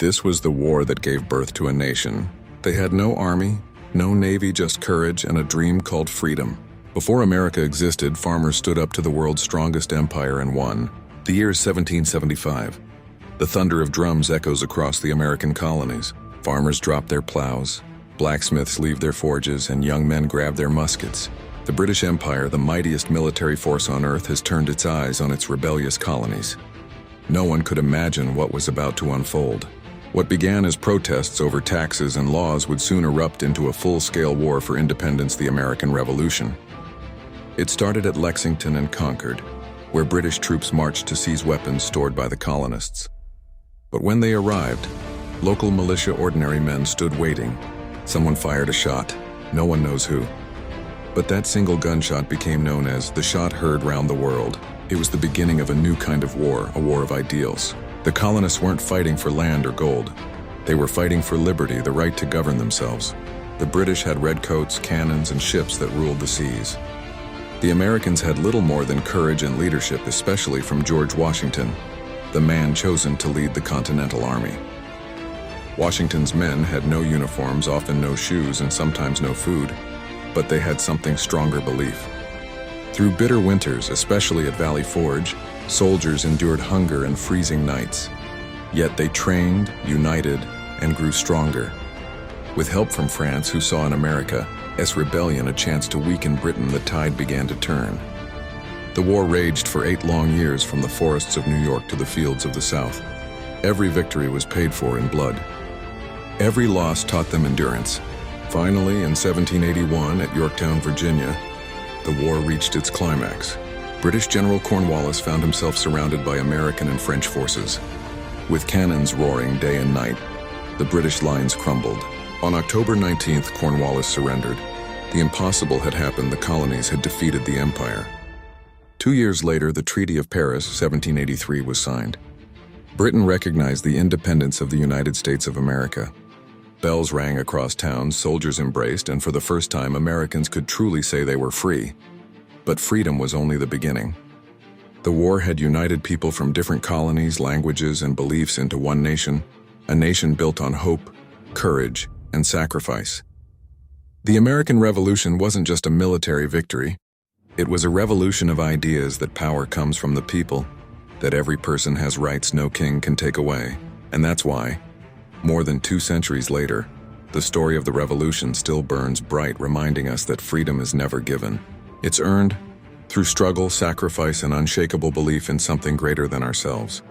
This was the war that gave birth to a nation. They had no army, no navy, just courage and a dream called freedom. Before America existed, farmers stood up to the world's strongest empire and won. The year is 1775. The thunder of drums echoes across the American colonies. Farmers drop their plows, blacksmiths leave their forges, and young men grab their muskets. The British Empire, the mightiest military force on earth, has turned its eyes on its rebellious colonies. No one could imagine what was about to unfold. What began as protests over taxes and laws would soon erupt into a full-scale war for independence, the American Revolution. It started at Lexington and Concord, where British troops marched to seize weapons stored by the colonists. But when they arrived, local militia ordinary men stood waiting. Someone fired a shot, no one knows who. But that single gunshot became known as the shot heard round the world. It was the beginning of a new kind of war, a war of ideals. The colonists weren't fighting for land or gold. They were fighting for liberty, the right to govern themselves. The British had redcoats, cannons, and ships that ruled the seas. The Americans had little more than courage and leadership, especially from George Washington, the man chosen to lead the Continental Army. Washington's men had no uniforms, often no shoes, and sometimes no food, but they had something stronger: belief. Through bitter winters, especially at Valley Forge, soldiers endured hunger and freezing nights. Yet they trained, united, and grew stronger. With help from France, who saw in America's rebellion a chance to weaken Britain, the tide began to turn. The war raged for 8 long years, from the forests of New York to the fields of the South. Every victory was paid for in blood. Every loss taught them endurance. Finally, in 1781, at Yorktown, Virginia, the war reached its climax. British General Cornwallis found himself surrounded by American and French forces. With cannons roaring day and night, the British lines crumbled. On October 19th, Cornwallis surrendered. The impossible had happened. The colonies had defeated the empire. 2 years later, the Treaty of Paris, 1783, was signed. Britain recognized the independence of the United States of America. Bells rang across town, soldiers embraced, and for the first time, Americans could truly say they were free. But freedom was only the beginning. The war had united people from different colonies, languages, and beliefs into one nation, a nation built on hope, courage, and sacrifice. The American Revolution wasn't just a military victory. It was a revolution of ideas that power comes from the people, that every person has rights no king can take away. And that's why, more than 2 centuries later, the story of the revolution still burns bright, reminding us that freedom is never given. It's earned through struggle, sacrifice, and unshakable belief in something greater than ourselves.